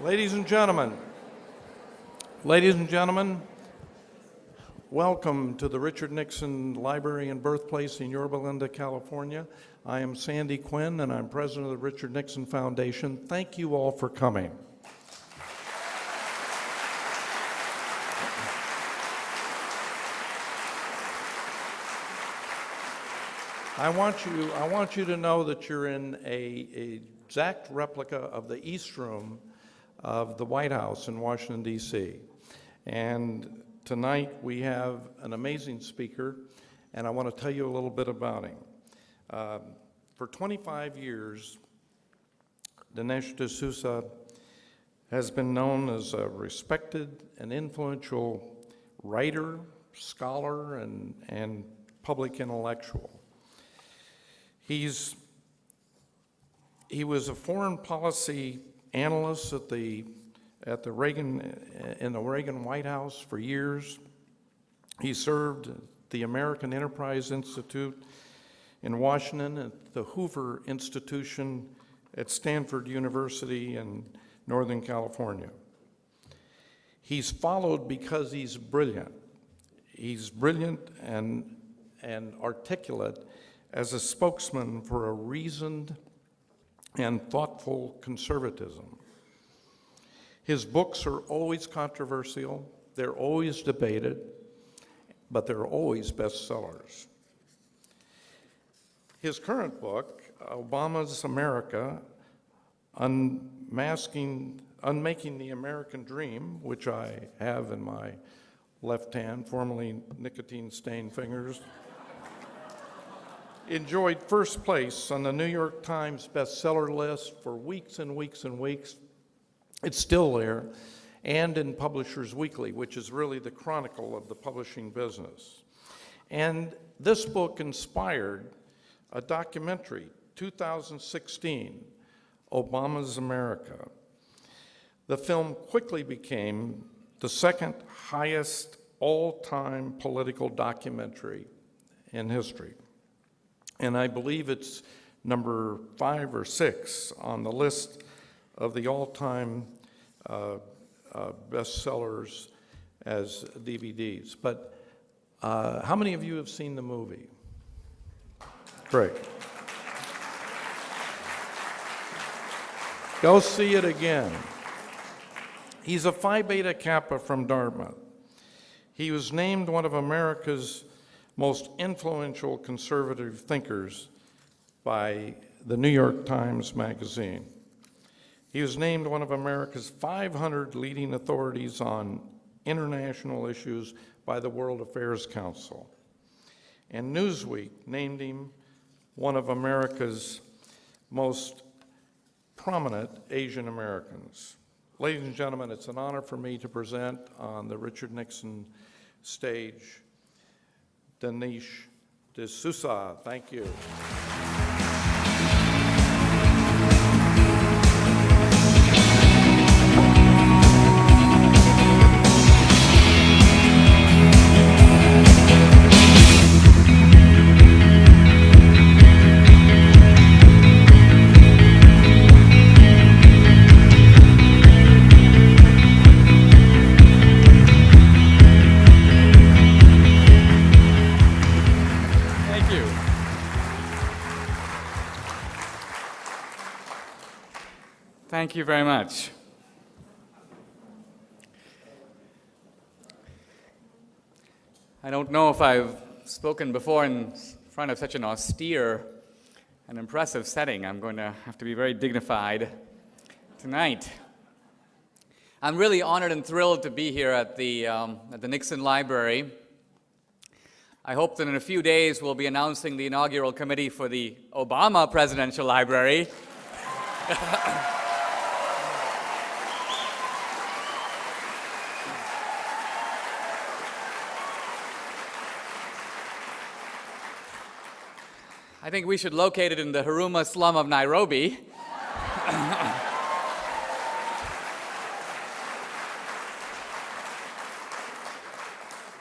Ladies and gentlemen, welcome to the Richard Nixon Library and Birthplace in Yorba Linda, California. I am Sandy Quinn, and I'm president of the Richard Nixon Foundation. Thank you all for coming. I want you to know that you're in a exact replica of the East Room of the White House in Washington, D.C. And tonight we have an amazing speaker, and I want to tell you a little bit about him. For 25 years, Dinesh D'Souza has been known as a respected and influential writer, scholar, and public intellectual. He was a foreign policy analyst in the Reagan White House for years. He served at the American Enterprise Institute in Washington, at the Hoover Institution at Stanford University in Northern California. He's followed because he's brilliant. He's brilliant and articulate as a spokesman for a reasoned and thoughtful conservatism. His books are always controversial, they're always debated, but they're always bestsellers. His current book, Obama's America, Unmaking the American Dream, which I have in my left hand, formerly nicotine-stained fingers, enjoyed first place on the New York Times bestseller list for weeks and weeks and weeks. It's still there, and in Publishers Weekly, which is really the chronicle of the publishing business. And this book inspired a documentary, 2016, Obama's America. The film quickly became the second highest all-time political documentary in history. And I believe it's number 5 or 6 on the list of the all-time bestsellers as DVDs. But how many of you have seen the movie? Great. Go see it again. He's a Phi Beta Kappa from Dartmouth. He was named one of America's most influential conservative thinkers by the New York Times Magazine. He was named one of America's 500 leading authorities on international issues by the World Affairs Council. And Newsweek named him one of America's most prominent Asian Americans. Ladies and gentlemen, it's an honor for me to present on the Richard Nixon stage Dinesh D'Souza. Thank you. Thank you very much. I don't know if I've spoken before in front of such an austere and impressive setting. I'm going to have to be very dignified tonight. I'm really honored and thrilled to be here at the Nixon Library. I hope that in a few days we'll be announcing the inaugural committee for the Obama Presidential Library. I think we should locate it in the Huruma slum of Nairobi.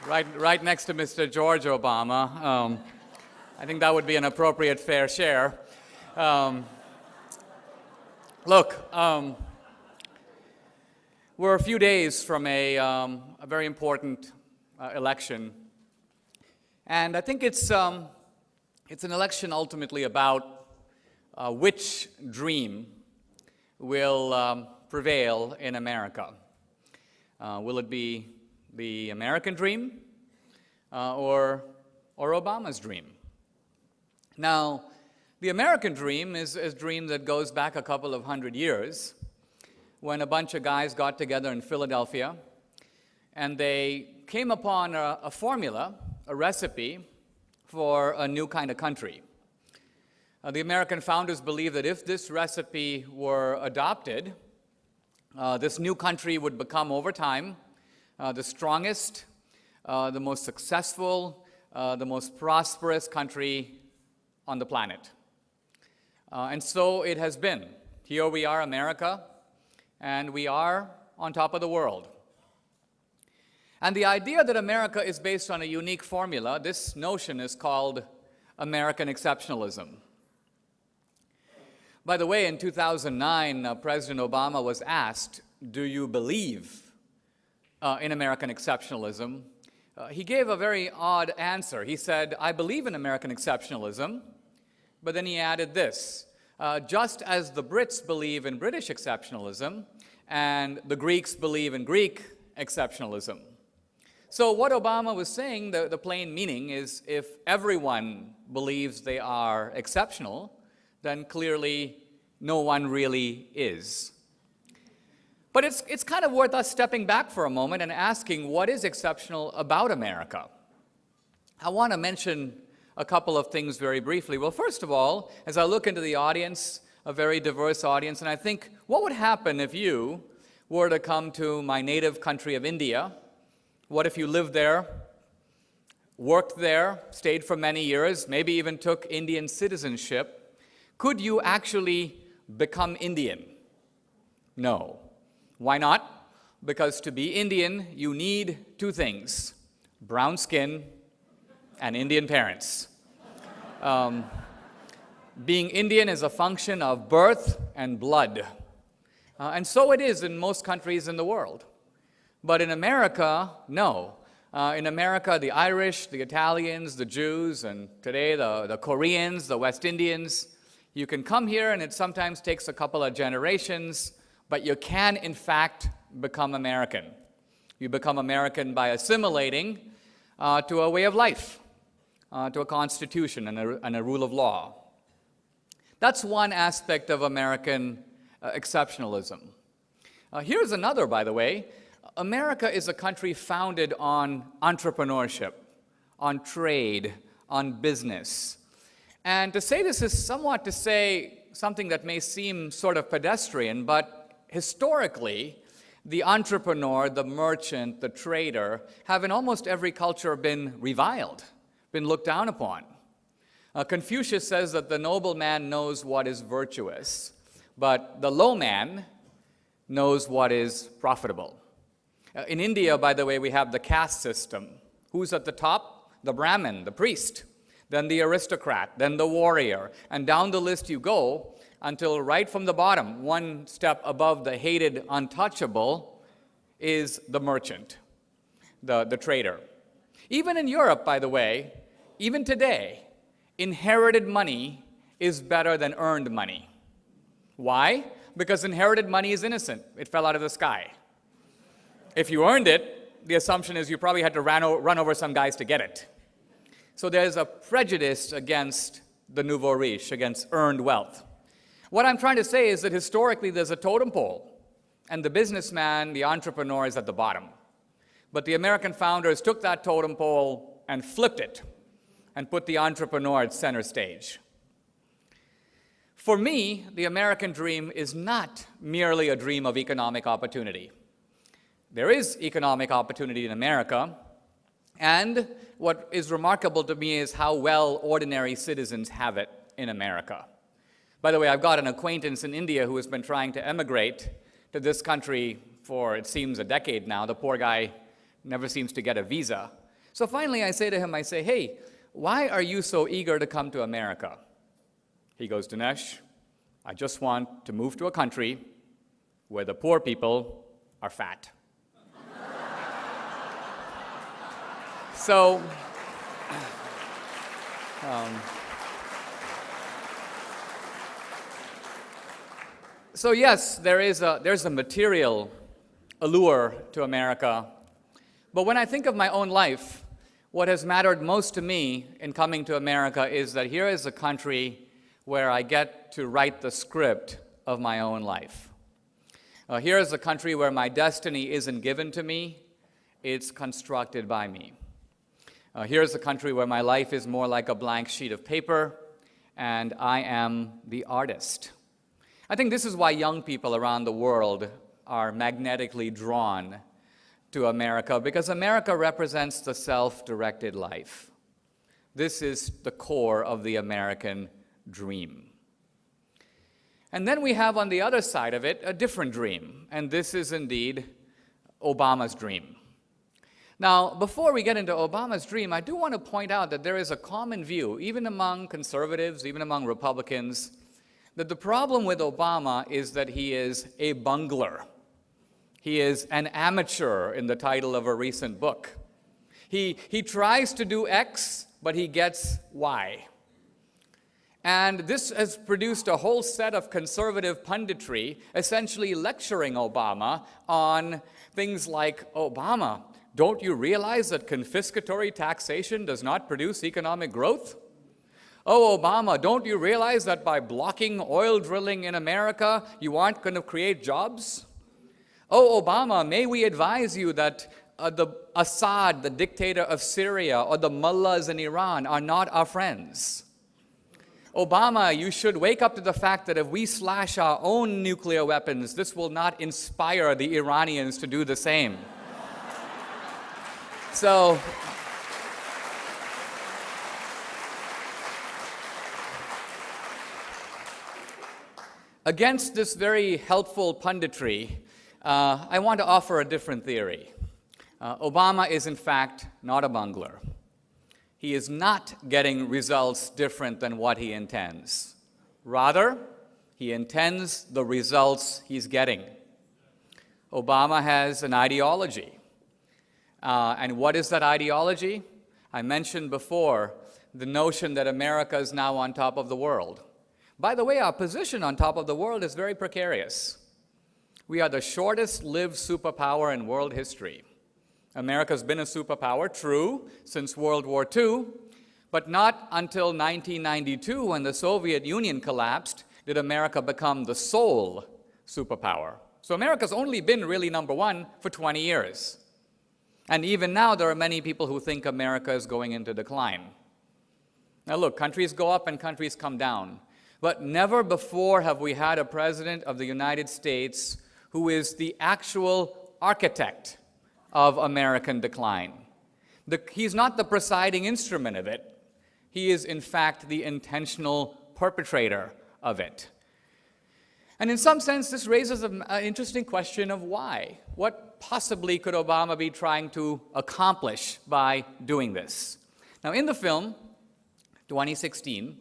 Right next to Mr. George Obama. I think that would be an appropriate fair share. Look, We're a few days from a very important election, and I think it's an election ultimately about which dream will prevail in America. Will it be the American dream or Obama's dream? Now, the American dream is a dream that goes back a couple of hundred years, when a bunch of guys got together in Philadelphia and they came upon a formula, a recipe for a new kind of country. The American founders believed that if this recipe were adopted, this new country would become over time the strongest, the most successful, the most prosperous country on the planet. And so it has been. Here we are, America, and we are on top of the world. And the idea that America is based on a unique formula, this notion is called American exceptionalism. By the way, in 2009, President Obama was asked, "Do you believe in American exceptionalism?" He gave a very odd answer. He said, "I believe in American exceptionalism," but then he added this, "just as the Brits believe in British exceptionalism and the Greeks believe in Greek exceptionalism." So what Obama was saying, the plain meaning is, if everyone believes they are exceptional, then clearly no one really is. But it's kind of worth us stepping back for a moment and asking, what is exceptional about America? I want to mention a couple of things very briefly. Well, first of all, as I look into the audience, a very diverse audience, and I think, what would happen if you were to come to my native country of India? What if you lived there, worked there, stayed for many years, maybe even took Indian citizenship? Could you actually become Indian? No. Why not? Because to be Indian, you need two things: brown skin and Indian parents. Being Indian is a function of birth and blood. And so it is in most countries in the world. But in America, no. In America, the Irish, the Italians, the Jews, and today the Koreans, the West Indians, you can come here and it sometimes takes a couple of generations, but you can, in fact, become American. You become American by assimilating to a way of life, to a constitution and a rule of law. That's one aspect of American exceptionalism. Here's another, by the way. America is a country founded on entrepreneurship, on trade, on business. And to say this is somewhat to say something that may seem sort of pedestrian, but historically, the entrepreneur, the merchant, the trader have in almost every culture been reviled, been looked down upon. Confucius says that the noble man knows what is virtuous, but the low man knows what is profitable. In India, by the way, we have the caste system. Who's at the top? The Brahmin, the priest, then the aristocrat, then the warrior, and down the list you go until right from the bottom, one step above the hated untouchable, is the merchant, the trader. Even in Europe, by the way, even today, inherited money is better than earned money. Why? Because inherited money is innocent. It fell out of the sky. If you earned it, the assumption is you probably had to run over some guys to get it. So there's a prejudice against the nouveau riche, against earned wealth. What I'm trying to say is that historically there's a totem pole, and the businessman, the entrepreneur is at the bottom. But the American founders took that totem pole and flipped it and put the entrepreneur at center stage. For me, the American dream is not merely a dream of economic opportunity. There is economic opportunity in America, and what is remarkable to me is how well ordinary citizens have it in America. By the way, I've got an acquaintance in India who has been trying to emigrate to this country for, it seems, a decade now. The poor guy never seems to get a visa. So finally I say to him, hey, why are you so eager to come to America? He goes, Dinesh, I just want to move to a country where the poor people are fat. So, yes, there's a material allure to America. But when I think of my own life, what has mattered most to me in coming to America is that here is a country where I get to write the script of my own life. Here is a country where my destiny isn't given to me, it's constructed by me. Here's a country where my life is more like a blank sheet of paper, and I am the artist. I think this is why young people around the world are magnetically drawn to America, because America represents the self-directed life. This is the core of the American dream. And then we have on the other side of it a different dream, and this is indeed Obama's dream. Now, before we get into Obama's dream, I do want to point out that there is a common view, even among conservatives, even among Republicans, that the problem with Obama is that he is a bungler. He is an amateur in the title of a recent book. He tries to do X, but he gets Y. And this has produced a whole set of conservative punditry, essentially lecturing Obama on things like, Obama, don't you realize that confiscatory taxation does not produce economic growth? Oh, Obama, don't you realize that by blocking oil drilling in America, you aren't going to create jobs? Oh, Obama, may we advise you that the Assad, the dictator of Syria, or the mullahs in Iran are not our friends. Obama, you should wake up to the fact that if we slash our own nuclear weapons, this will not inspire the Iranians to do the same. So, against this very helpful punditry, I want to offer a different theory. Obama is, in fact, not a bungler. He is not getting results different than what he intends. Rather, he intends the results he's getting. Obama has an ideology. And what is that ideology? I mentioned before the notion that America is now on top of the world. By the way, our position on top of the world is very precarious. We are the shortest-lived superpower in world history. America's been a superpower, true, since World War II, but not until 1992, when the Soviet Union collapsed, did America become the sole superpower. So America's only been really number one for 20 years. And even now, there are many people who think America is going into decline. Now look, countries go up and countries come down. But never before have we had a president of the United States who is the actual architect of American decline. He's not the presiding instrument of it. He is, in fact, the intentional perpetrator of it. And in some sense, this raises an interesting question of why. What possibly could Obama be trying to accomplish by doing this? Now, in the film, 2016,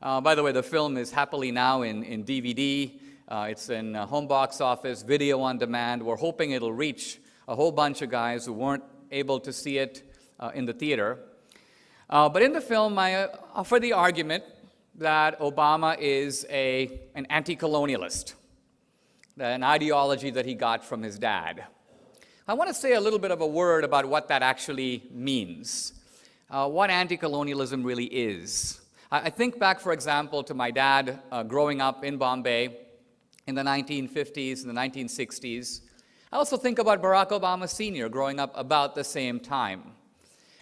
by the way, the film is happily now in DVD. It's in home box office, video on demand. We're hoping it'll reach a whole bunch of guys who weren't able to see it in the theater. But in the film, I offer the argument that Obama is an anti-colonialist, an ideology that he got from his dad. I want to say a little bit of a word about what that actually means, what anti-colonialism really is. I think back, for example, to my dad growing up in Bombay in the 1950s and the 1960s. I also think about Barack Obama Sr. growing up about the same time.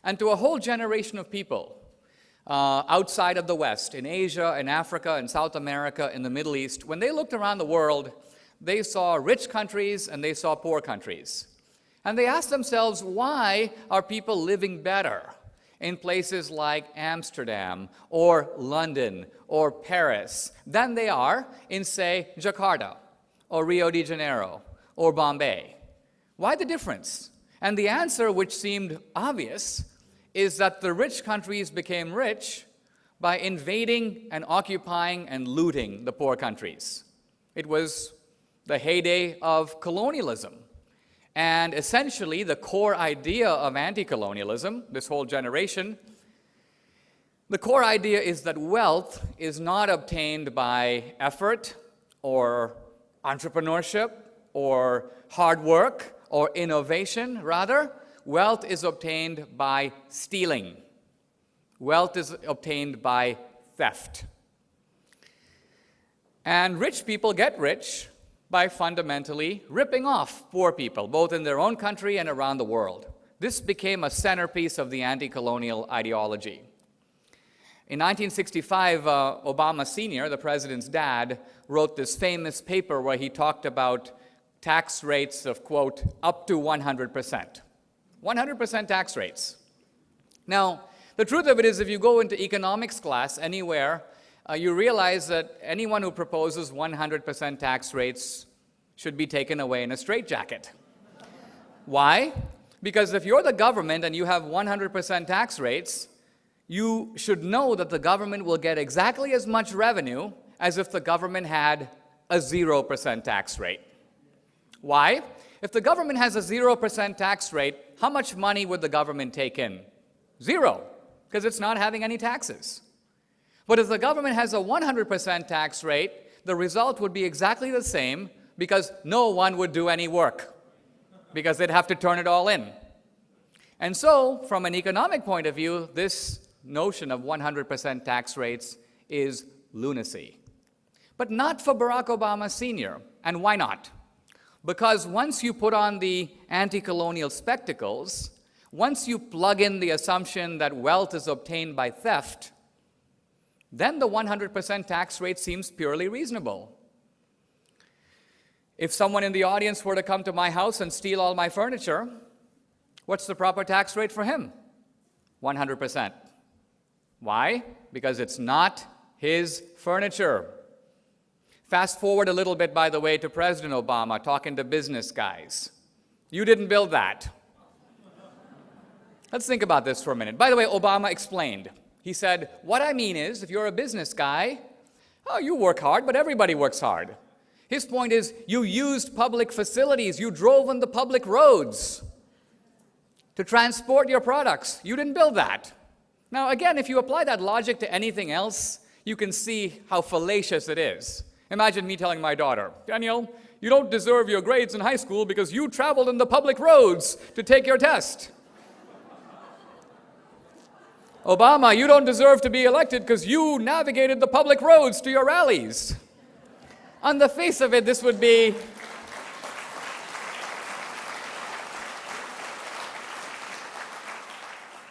And to a whole generation of people outside of the West, in Asia, in Africa, in South America, in the Middle East, when they looked around the world, they saw rich countries and they saw poor countries. And they asked themselves, why are people living better in places like Amsterdam or London or Paris than they are in, say, Jakarta or Rio de Janeiro or Bombay? Why the difference? And the answer, which seemed obvious, is that the rich countries became rich by invading and occupying and looting the poor countries. It was the heyday of colonialism. And essentially, the core idea of anti-colonialism, this whole generation, the core idea is that wealth is not obtained by effort or entrepreneurship or hard work or innovation. Rather, wealth is obtained by stealing. Wealth is obtained by theft. And rich people get rich by fundamentally ripping off poor people, both in their own country and around the world. This became a centerpiece of the anti-colonial ideology. In 1965, Obama Sr., the president's dad, wrote this famous paper where he talked about tax rates of, quote, up to 100%. 100% tax rates. Now, the truth of it is, if you go into economics class anywhere, you realize that anyone who proposes 100% tax rates should be taken away in a straitjacket. Why? Because if you're the government and you have 100% tax rates, you should know that the government will get exactly as much revenue as if the government had a 0% tax rate. Why? If the government has a 0% tax rate, how much money would the government take in? Zero, because it's not having any taxes. But if the government has a 100% tax rate, the result would be exactly the same, because no one would do any work, because they'd have to turn it all in. And so, from an economic point of view, this notion of 100% tax rates is lunacy. But not for Barack Obama Sr. And why not? Because once you put on the anti-colonial spectacles, once you plug in the assumption that wealth is obtained by theft, then the 100% tax rate seems purely reasonable. If someone in the audience were to come to my house and steal all my furniture, what's the proper tax rate for him? 100%. Why? Because it's not his furniture. Fast forward a little bit, by the way, to President Obama talking to business guys. You didn't build that. Let's think about this for a minute. By the way, Obama explained. He said, what I mean is, if you're a business guy, oh, you work hard, but everybody works hard. His point is, you used public facilities, you drove on the public roads to transport your products. You didn't build that. Now, again, if you apply that logic to anything else, you can see how fallacious it is. Imagine me telling my daughter, Danielle, you don't deserve your grades in high school because you traveled on the public roads to take your test. Obama, you don't deserve to be elected because you navigated the public roads to your rallies. On the face of it, this would be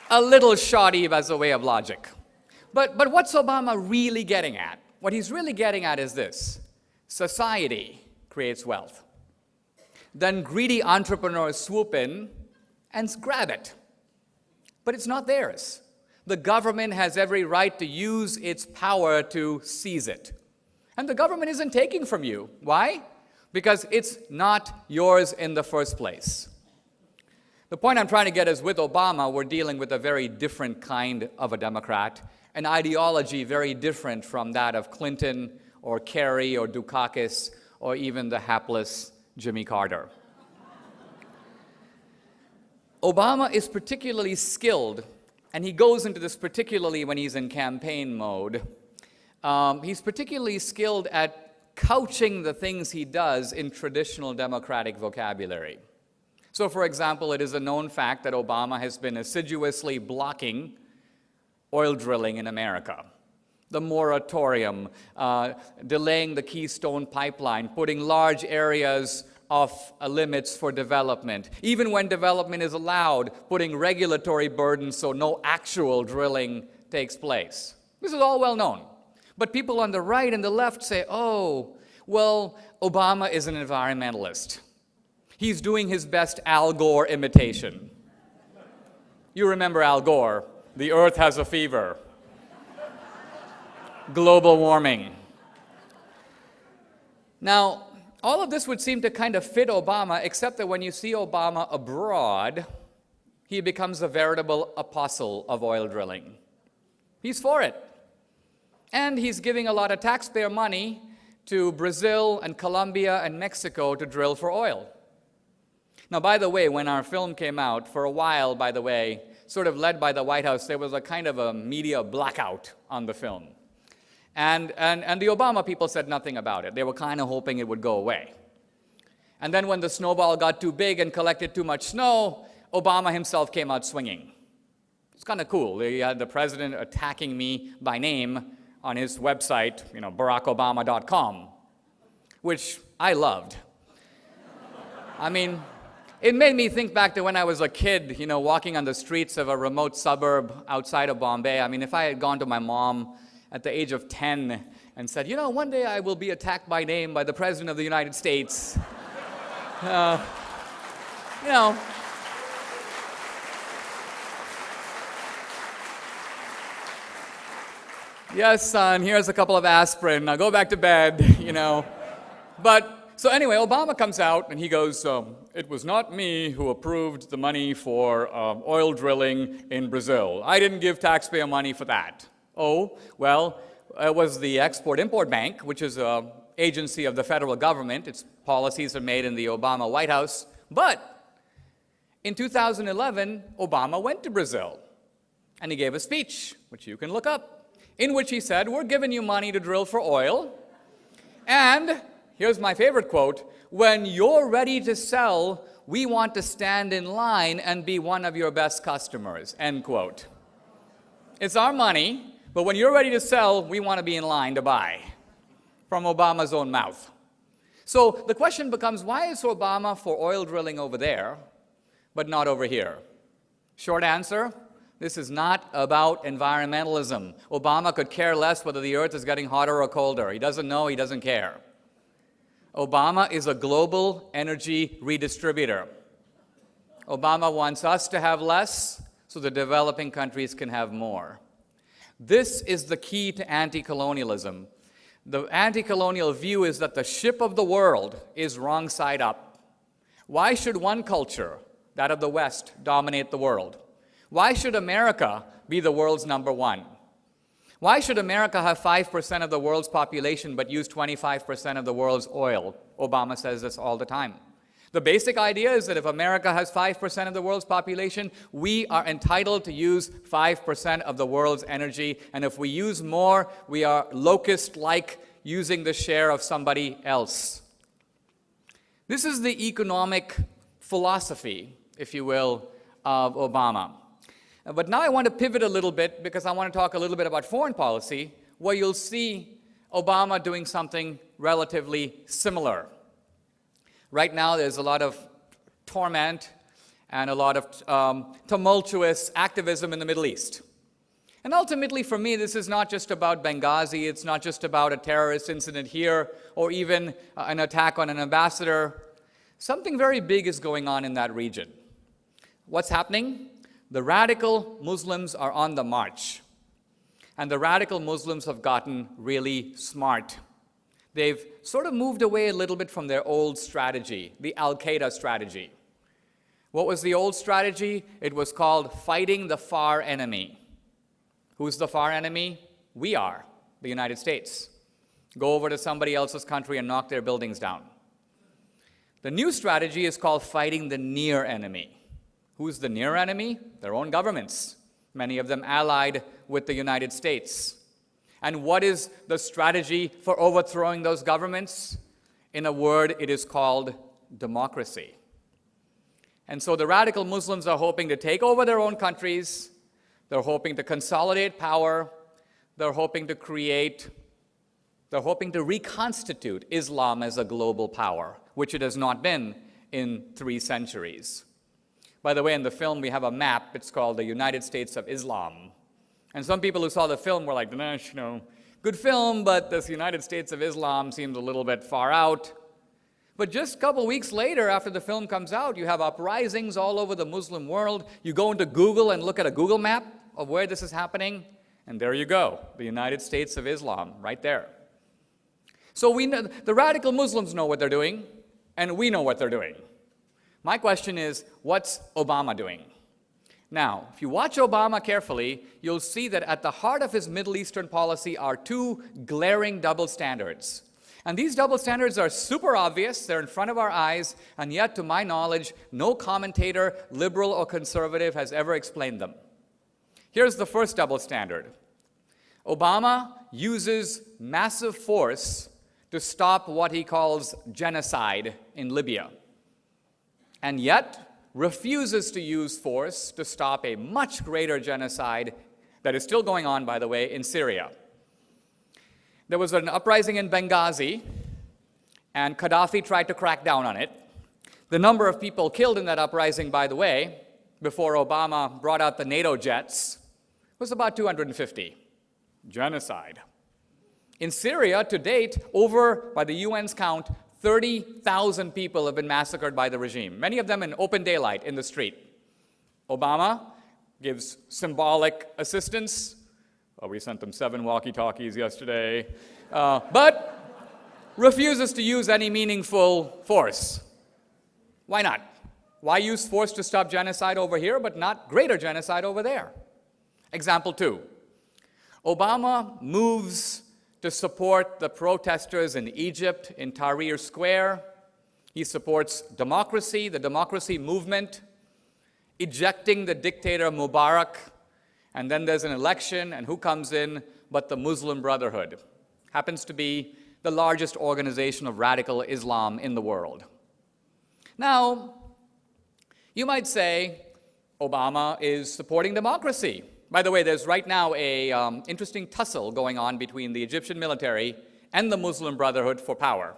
a little shoddy as a way of logic. But what's Obama really getting at? What he's really getting at is this. Society creates wealth. Then greedy entrepreneurs swoop in and grab it. But it's not theirs. The government has every right to use its power to seize it. And the government isn't taking from you. Why? Because it's not yours in the first place. The point I'm trying to get is, with Obama, we're dealing with a very different kind of a Democrat, an ideology very different from that of Clinton or Kerry or Dukakis or even the hapless Jimmy Carter. Obama is particularly skilled, and he goes into this particularly when he's in campaign mode. He's particularly skilled at couching the things he does in traditional Democratic vocabulary. So, for example, it is a known fact that Obama has been assiduously blocking oil drilling in America. The moratorium, delaying the Keystone Pipeline, putting large areas off limits for development. Even when development is allowed, putting regulatory burdens so no actual drilling takes place. This is all well known. But people on the right and the left say, oh, well, Obama is an environmentalist. He's doing his best Al Gore imitation. You remember Al Gore, the earth has a fever. Global warming. Now, all of this would seem to kind of fit Obama, except that when you see Obama abroad, he becomes a veritable apostle of oil drilling. He's for it. And he's giving a lot of taxpayer money to Brazil and Colombia and Mexico to drill for oil. Now, by the way, when our film came out, for a while, by the way, sort of led by the White House, there was a kind of a media blackout on the film. And the Obama people said nothing about it. They were kind of hoping it would go away. And then when the snowball got too big and collected too much snow, Obama himself came out swinging. It's kind of cool. He had the president attacking me by name on his website, barackobama.com, which I loved. I mean, it made me think back to when I was a kid, walking on the streets of a remote suburb outside of Bombay. I mean, if I had gone to my mom at the age of 10 and said, one day I will be attacked by name by the President of the United States. Yes, son, here's a couple of aspirin. Now go back to bed, But, so anyway, Obama comes out and he goes, it was not me who approved the money for oil drilling in Brazil. I didn't give taxpayer money for that. Oh, well, it was the Export-Import Bank, which is an agency of the federal government. Its policies are made in the Obama White House. But in 2011, Obama went to Brazil, and he gave a speech, which you can look up, in which he said, we're giving you money to drill for oil, and here's my favorite quote, when you're ready to sell, we want to stand in line and be one of your best customers, end quote. It's our money, but when you're ready to sell, we want to be in line to buy, from Obama's own mouth. So the question becomes, why is Obama for oil drilling over there, but not over here? Short answer, this is not about environmentalism. Obama could care less whether the earth is getting hotter or colder. He doesn't know, he doesn't care. Obama is a global energy redistributor. Obama wants us to have less so the developing countries can have more. This is the key to anti-colonialism. The anti-colonial view is that the ship of the world is wrong side up. Why should one culture, that of the West, dominate the world? Why should America be the world's number one? Why should America have 5% of the world's population but use 25% of the world's oil? Obama says this all the time. The basic idea is that if America has 5% of the world's population, we are entitled to use 5% of the world's energy, and if we use more, we are locust-like using the share of somebody else. This is the economic philosophy, if you will, of Obama. But now I want to pivot a little bit because I want to talk a little bit about foreign policy, where you'll see Obama doing something relatively similar. Right now, there's a lot of torment and a lot of tumultuous activism in the Middle East. And ultimately, for me, this is not just about Benghazi. It's not just about a terrorist incident here or even an attack on an ambassador. Something very big is going on in that region. What's happening? The radical Muslims are on the march. And the radical Muslims have gotten really smart. They've sort of moved away a little bit from their old strategy, the Al-Qaeda strategy. What was the old strategy? It was called fighting the far enemy. Who's the far enemy? We are, the United States. Go over to somebody else's country and knock their buildings down. The new strategy is called fighting the near enemy. Who's the near enemy? Their own governments, many of them allied with the United States. And what is the strategy for overthrowing those governments? In a word, it is called democracy. And so the radical Muslims are hoping to take over their own countries. They're hoping to consolidate power. They're hoping to reconstitute Islam as a global power, which it has not been in 3 centuries. By the way, in the film, we have a map. It's called the United States of Islam. And some people who saw the film were like, Dinesh, good film, but this United States of Islam seems a little bit far out. But just a couple weeks later, after the film comes out, you have uprisings all over the Muslim world. You go into Google and look at a Google map of where this is happening, and there you go, the United States of Islam, right there. So we know, the radical Muslims know what they're doing, and we know what they're doing. My question is, what's Obama doing? Now, if you watch Obama carefully, you'll see that at the heart of his Middle Eastern policy are 2 glaring double standards. And these double standards are super obvious. They're in front of our eyes, and yet, to my knowledge, no commentator, liberal or conservative, has ever explained them. Here's the first double standard. Obama uses massive force to stop what he calls genocide in Libya, and yet refuses to use force to stop a much greater genocide that is still going on, by the way, in Syria. There was an uprising in Benghazi, and Gaddafi tried to crack down on it. The number of people killed in that uprising, by the way, before Obama brought out the NATO jets, was about 250. Genocide. In Syria, to date, by the UN's count, 30,000 people have been massacred by the regime, many of them in open daylight in the street. Obama gives symbolic assistance. Well, we sent them 7 walkie-talkies yesterday, but refuses to use any meaningful force. Why not? Why use force to stop genocide over here, but not greater genocide over there? Example 2. Obama moves to support the protesters in Egypt in Tahrir Square. He supports democracy, the democracy movement, ejecting the dictator Mubarak, and then there's an election, and who comes in but the Muslim Brotherhood? Happens to be the largest organization of radical Islam in the world. Now, you might say Obama is supporting democracy. By the way, there's right now an interesting tussle going on between the Egyptian military and the Muslim Brotherhood for power.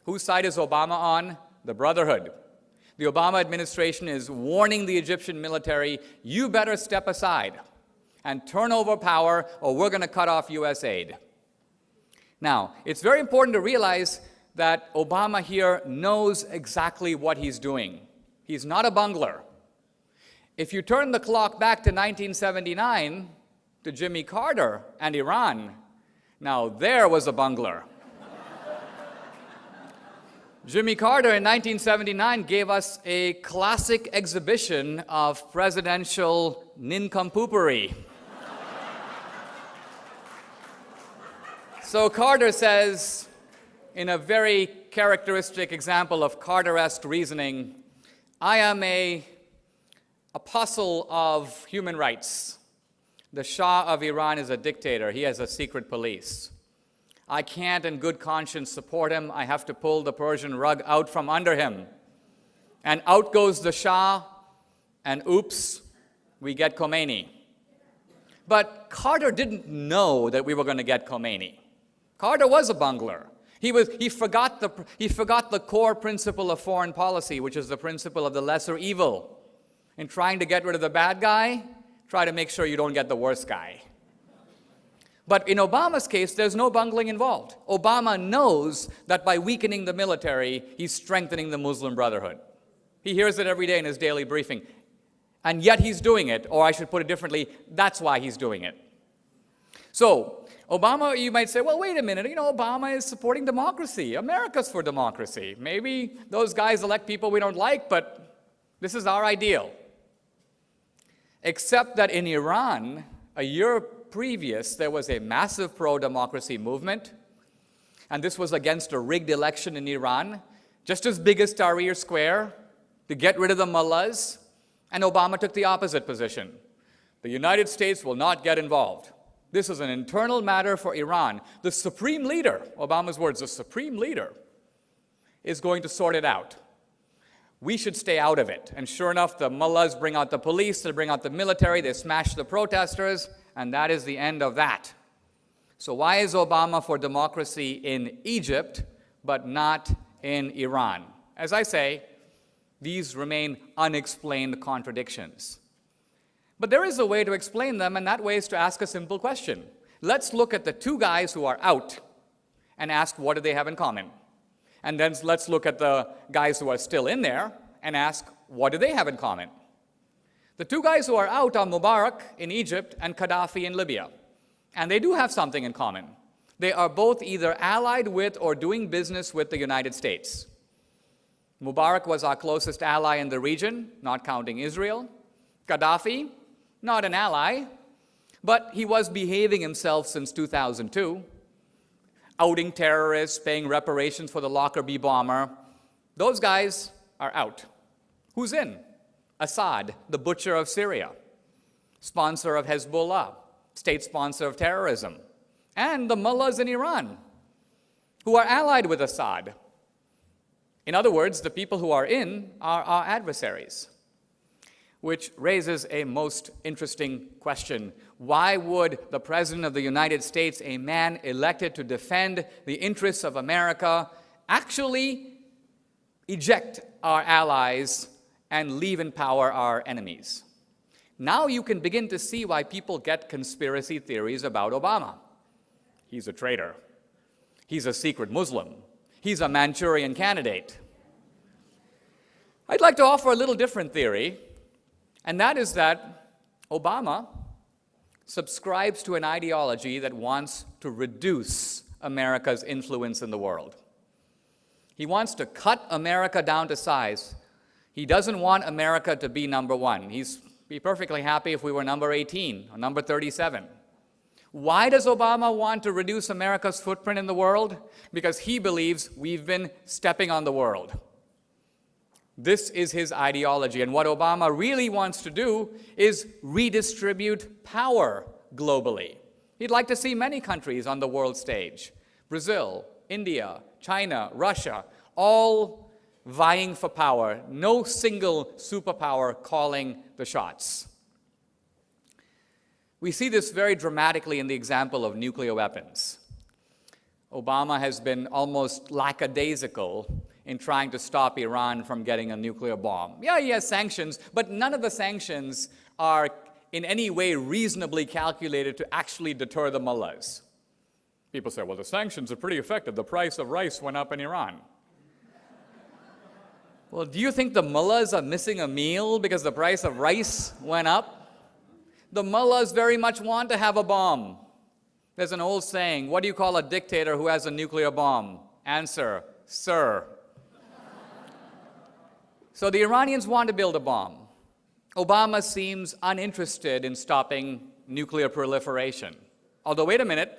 Whose side is Obama on? The Brotherhood. The Obama administration is warning the Egyptian military, you better step aside and turn over power or we're going to cut off U.S. aid. Now, it's very important to realize that Obama here knows exactly what he's doing. He's not a bungler. If you turn the clock back to 1979, to Jimmy Carter and Iran, now there was a bungler. Jimmy Carter in 1979 gave us a classic exhibition of presidential nincompoopery. So Carter says, in a very characteristic example of Carter-esque reasoning, I am an apostle of human rights. The Shah of Iran is a dictator. He has a secret police. I can't in good conscience support him. I have to pull the Persian rug out from under him. And out goes the Shah, and oops, we get Khomeini. But Carter didn't know that we were going to get Khomeini. Carter was a bungler. He forgot the core principle of foreign policy, which is the principle of the lesser evil. In trying to get rid of the bad guy, try to make sure you don't get the worst guy. But in Obama's case, there's no bungling involved. Obama knows that by weakening the military, he's strengthening the Muslim Brotherhood. He hears it every day in his daily briefing. And yet he's doing it, or I should put it differently, that's why he's doing it. So, Obama, you might say, well, wait a minute, Obama is supporting democracy. America's for democracy. Maybe those guys elect people we don't like, but this is our ideal. Except that in Iran, a year previous, there was a massive pro-democracy movement, and this was against a rigged election in Iran, just as big as Tahrir Square, to get rid of the mullahs, and Obama took the opposite position. The United States will not get involved. This is an internal matter for Iran. The supreme leader, Obama's words, the supreme leader, is going to sort it out. We should stay out of it. And sure enough, the mullahs bring out the police, they bring out the military, they smash the protesters, and that is the end of that. So why is Obama for democracy in Egypt, but not in Iran? As I say, these remain unexplained contradictions. But there is a way to explain them, and that way is to ask a simple question. Let's look at the two guys who are out and ask, what do they have in common? And then let's look at the guys who are still in there and ask, what do they have in common? The two guys who are out are Mubarak in Egypt and Gaddafi in Libya. And they do have something in common. They are both either allied with or doing business with the United States. Mubarak was our closest ally in the region, not counting Israel. Gaddafi, not an ally, but he was behaving himself since 2002. outing terrorists, paying reparations for the Lockerbie bomber. Those guys are out. Who's in? Assad, the butcher of Syria, sponsor of Hezbollah, state sponsor of terrorism, and the mullahs in Iran, who are allied with Assad. In other words, the people who are in are our adversaries, which raises a most interesting question. Why would the President of the United States, a man elected to defend the interests of America, actually eject our allies and leave in power our enemies? Now you can begin to see why people get conspiracy theories about Obama. He's a traitor. He's a secret Muslim. He's a Manchurian candidate. I'd like to offer a little different theory, and that is that Obama subscribes to an ideology that wants to reduce America's influence in the world. He wants to cut America down to size. He doesn't want America to be number one. He'd be perfectly happy if we were number 18 or number 37. Why does Obama want to reduce America's footprint in the world? Because he believes we've been stepping on the world. This is his ideology, and what Obama really wants to do is redistribute power globally. He'd like to see many countries on the world stage: Brazil, India, China, Russia, all vying for power, no single superpower calling the shots. We see this very dramatically in the example of nuclear weapons. Obama has been almost lackadaisical in trying to stop Iran from getting a nuclear bomb. Yeah, he has sanctions, but none of the sanctions are in any way reasonably calculated to actually deter the mullahs. People say, well, the sanctions are pretty effective. The price of rice went up in Iran. Well, do you think the mullahs are missing a meal because the price of rice went up? The mullahs very much want to have a bomb. There's an old saying, what do you call a dictator who has a nuclear bomb? Answer, sir. So the Iranians want to build a bomb. Obama seems uninterested in stopping nuclear proliferation. Although, wait a minute,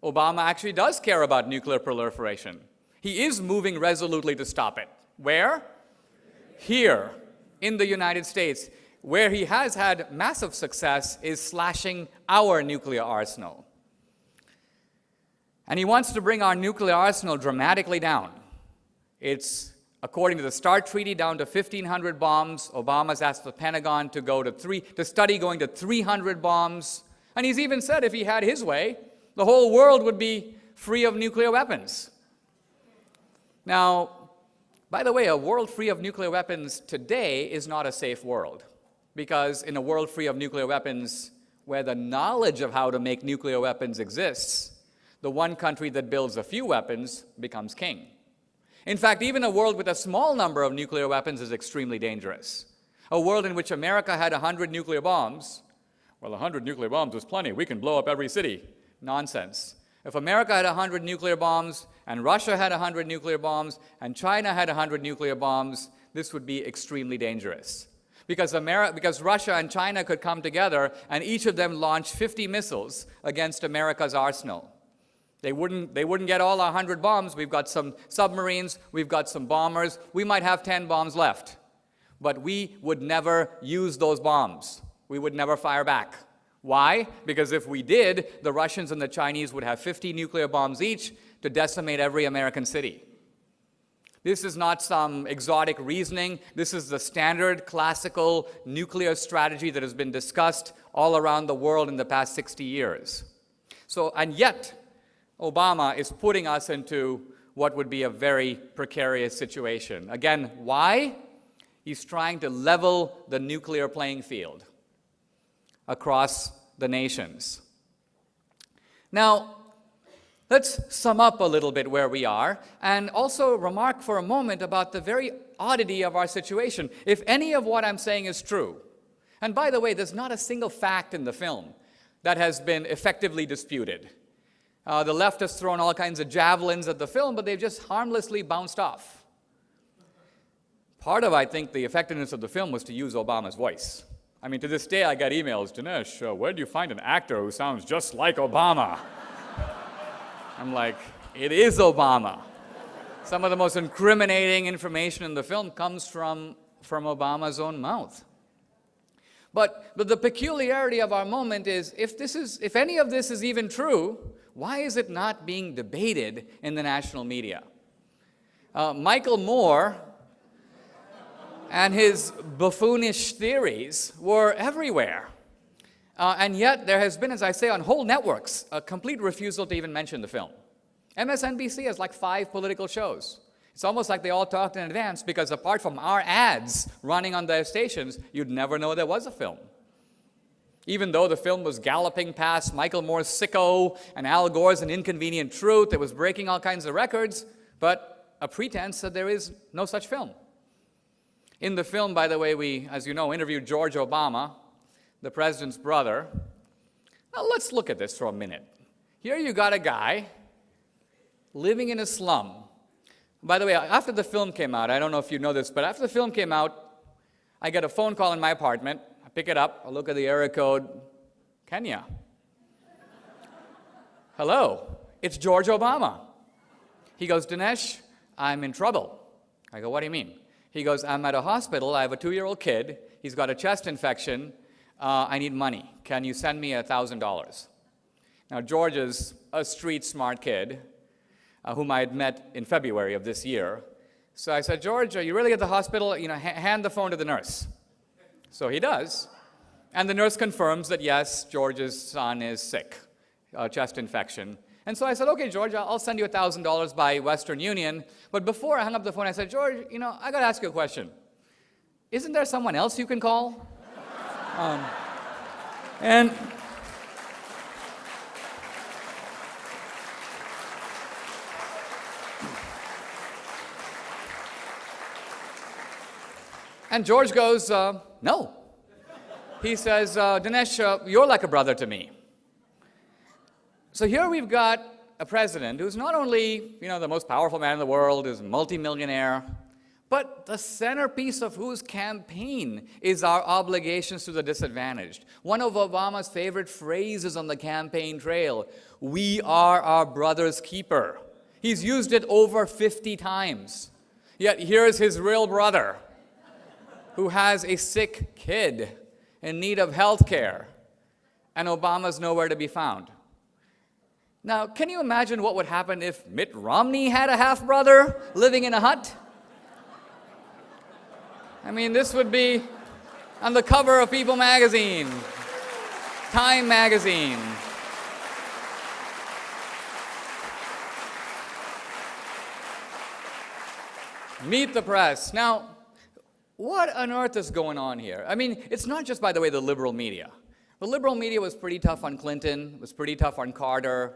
Obama actually does care about nuclear proliferation. He is moving resolutely to stop it. Where? Here, in the United States. Where he has had massive success is slashing our nuclear arsenal. And he wants to bring our nuclear arsenal dramatically down. It's, according to the START Treaty, down to 1,500 bombs. Obama's asked the Pentagon to study going to 300 bombs. And he's even said if he had his way, the whole world would be free of nuclear weapons. Now, by the way, a world free of nuclear weapons today is not a safe world. Because in a world free of nuclear weapons, where the knowledge of how to make nuclear weapons exists, the one country that builds a few weapons becomes king. In fact, even a world with a small number of nuclear weapons is extremely dangerous. A world in which America had 100 nuclear bombs, well, 100 nuclear bombs is plenty. We can blow up every city. Nonsense. If America had 100 nuclear bombs, and Russia had 100 nuclear bombs, and China had 100 nuclear bombs, this would be extremely dangerous. Because Russia and China could come together and each of them launch 50 missiles against America's arsenal. They wouldn't get all our 100 bombs. We've got some submarines, we've got some bombers, we might have 10 bombs left. But we would never use those bombs. We would never fire back. Why? Because if we did, the Russians and the Chinese would have 50 nuclear bombs each to decimate every American city. This is not some exotic reasoning. This is the standard classical nuclear strategy that has been discussed all around the world in the past 60 years. And yet, Obama is putting us into what would be a very precarious situation. Again, why? He's trying to level the nuclear playing field across the nations. Now, let's sum up a little bit where we are and also remark for a moment about the very oddity of our situation. If any of what I'm saying is true, and by the way, there's not a single fact in the film that has been effectively disputed. The left has thrown all kinds of javelins at the film, but they've just harmlessly bounced off. Part of, I think, the effectiveness of the film was to use Obama's voice. I mean, to this day, I get emails, Dinesh, where do you find an actor who sounds just like Obama? I'm like, it is Obama. Some of the most incriminating information in the film comes from Obama's own mouth. But the peculiarity of our moment is, if any of this is even true, why is it not being debated in the national media? Michael Moore and his buffoonish theories were everywhere. And yet there has been, as I say, on whole networks, a complete refusal to even mention the film. MSNBC has like 5 political shows. It's almost like they all talked in advance, because apart from our ads running on their stations, you'd never know there was a film. Even though the film was galloping past Michael Moore's Sicko and Al Gore's An Inconvenient Truth, it was breaking all kinds of records, but a pretense that there is no such film. In the film, by the way, we, as you know, interviewed George Obama, the president's brother. Now let's look at this for a minute. Here you got a guy living in a slum. By the way, after the film came out, I don't know if you know this, but after the film came out, I get a phone call in my apartment. I pick it up, I look at the area code, Kenya. Hello, it's George Obama. He goes, Dinesh, I'm in trouble. I go, what do you mean? He goes, I'm at a hospital, I have a 2-year-old kid, he's got a chest infection, I need money. Can you send me $1,000? Now, George is a street smart kid, whom I had met in February of this year. So I said, George, are you really at the hospital? Hand the phone to the nurse. So he does. And the nurse confirms that, yes, George's son is sick, chest infection. And so I said, okay, George, I'll send you $1,000 by Western Union. But before I hung up the phone, I said, George, I got to ask you a question. Isn't there someone else you can call? And George goes, no. He says, Dinesh, you're like a brother to me. So here we've got a president who's not only, the most powerful man in the world, is a multimillionaire, but the centerpiece of whose campaign is our obligations to the disadvantaged. One of Obama's favorite phrases on the campaign trail, we are our brother's keeper. He's used it over 50 times. Yet here's his real brother, who has a sick kid in need of health care, and Obama's nowhere to be found. Now, can you imagine what would happen if Mitt Romney had a half-brother living in a hut? I mean, this would be on the cover of People magazine, Time magazine. Meet the press. Now, what on earth is going on here? I mean, it's not just, by the way, the liberal media. The liberal media was pretty tough on Clinton, was pretty tough on Carter.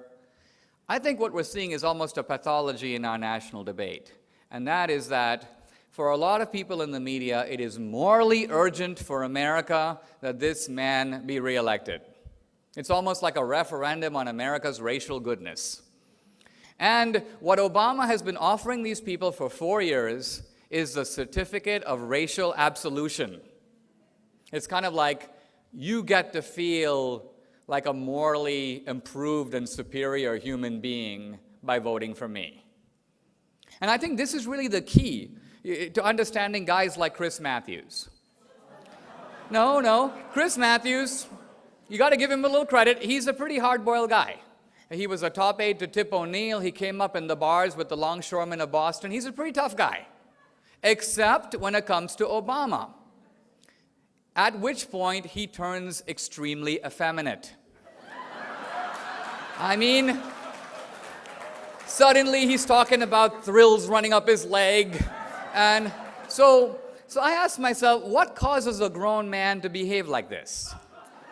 I think what we're seeing is almost a pathology in our national debate. And that is that for a lot of people in the media, it is morally urgent for America that this man be reelected. It's almost like a referendum on America's racial goodness. And what Obama has been offering these people for 4 years is the certificate of racial absolution. It's kind of like you get to feel like a morally improved and superior human being by voting for me. And I think this is really the key to understanding guys like Chris Matthews. No, Chris Matthews, you got to give him a little credit. He's a pretty hard-boiled guy. He was a top aide to Tip O'Neill. He came up in the bars with the longshoremen of Boston. He's a pretty tough guy, except when it comes to Obama, at which point he turns extremely effeminate. I mean, suddenly he's talking about thrills running up his leg. And so I asked myself, what causes a grown man to behave like this,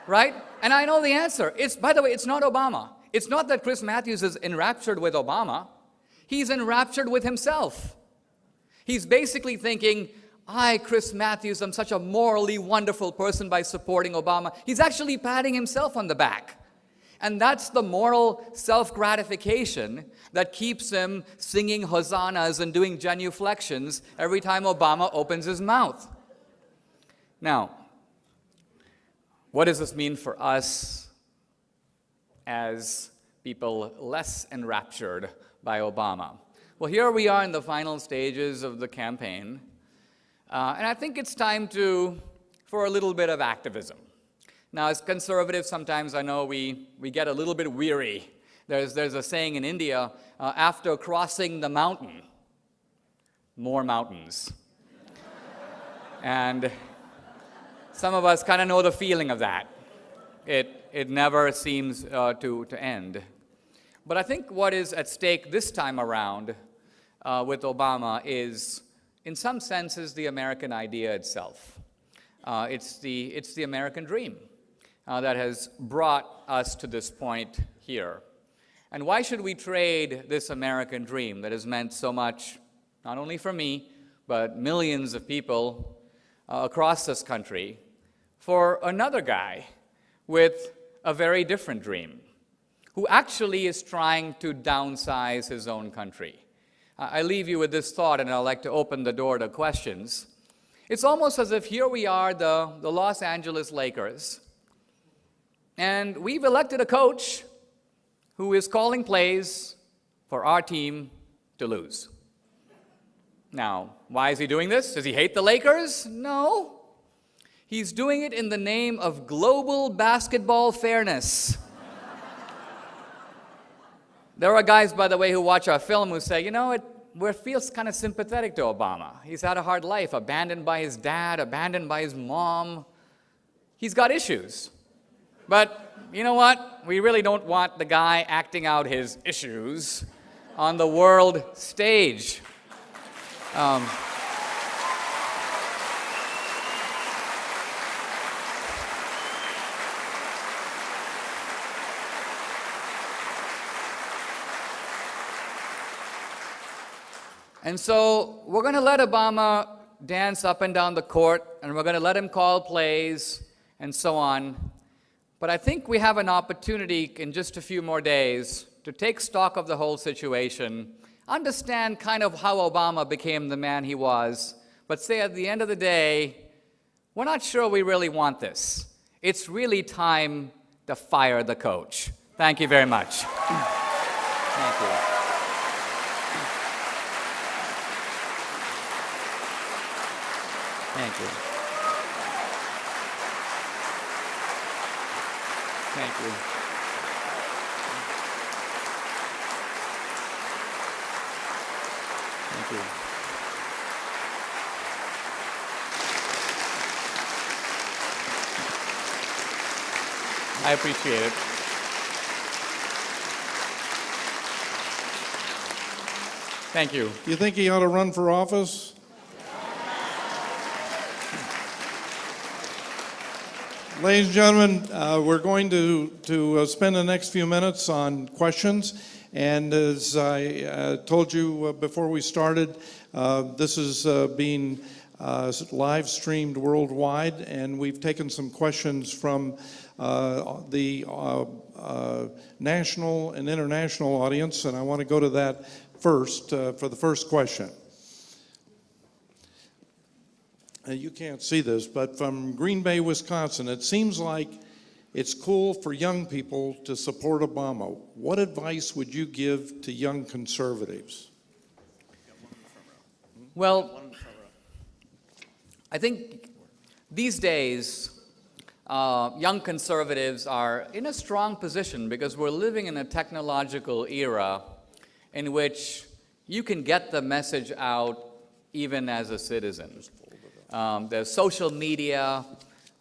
right? And I know the answer. By the way, it's not Obama. It's not that Chris Matthews is enraptured with Obama. He's enraptured with himself. He's basically thinking, I, Chris Matthews, am such a morally wonderful person by supporting Obama. He's actually patting himself on the back. And that's the moral self-gratification that keeps him singing hosannas and doing genuflections every time Obama opens his mouth. Now, what does this mean for us as people less enraptured by Obama. Well, here we are in the final stages of the campaign, and I think it's time for a little bit of activism. Now, as conservatives, sometimes I know we get a little bit weary. There's a saying in India, after crossing the mountain, more mountains. And some of us kind of know the feeling of that. It never seems to end. But I think what is at stake this time around with Obama is, in some senses, the American idea itself. It's the American dream that has brought us to this point here. And why should we trade this American dream that has meant so much, not only for me, but millions of people across this country, for another guy with a very different dream, who actually is trying to downsize his own country? I leave you with this thought, and I'd like to open the door to questions. It's almost as if here we are, the Los Angeles Lakers, and we've elected a coach who is calling plays for our team to lose. Now, why is he doing this? Does he hate the Lakers? No. He's doing it in the name of global basketball fairness. There are guys, by the way, who watch our film who say, you know, it feels kind of sympathetic to Obama. He's had a hard life, abandoned by his dad, abandoned by his mom. He's got issues. But you know what? We really don't want the guy acting out his issues on the world stage. And so we're going to let Obama dance up and down the court, and we're going to let him call plays and so on. But I think we have an opportunity in just a few more days to take stock of the whole situation, understand kind of how Obama became the man he was, but say at the end of the day, we're not sure we really want this. It's really time to fire the coach. Thank you very much. Thank you. Thank you. Thank you. Thank you. I appreciate it. Thank you. You think he ought to run for office? Ladies and gentlemen, we're going to spend the next few minutes on questions. And as I told you before we started, this is being live streamed worldwide, and we've taken some questions from the national and international audience, and I want to go to that first for the first question. You can't see this, but from Green Bay, Wisconsin, it seems like it's cool for young people to support Obama. What advice would you give to young conservatives? Well, I think these days, young conservatives are in a strong position because we're living in a technological era in which you can get the message out even as a citizen. There's social media.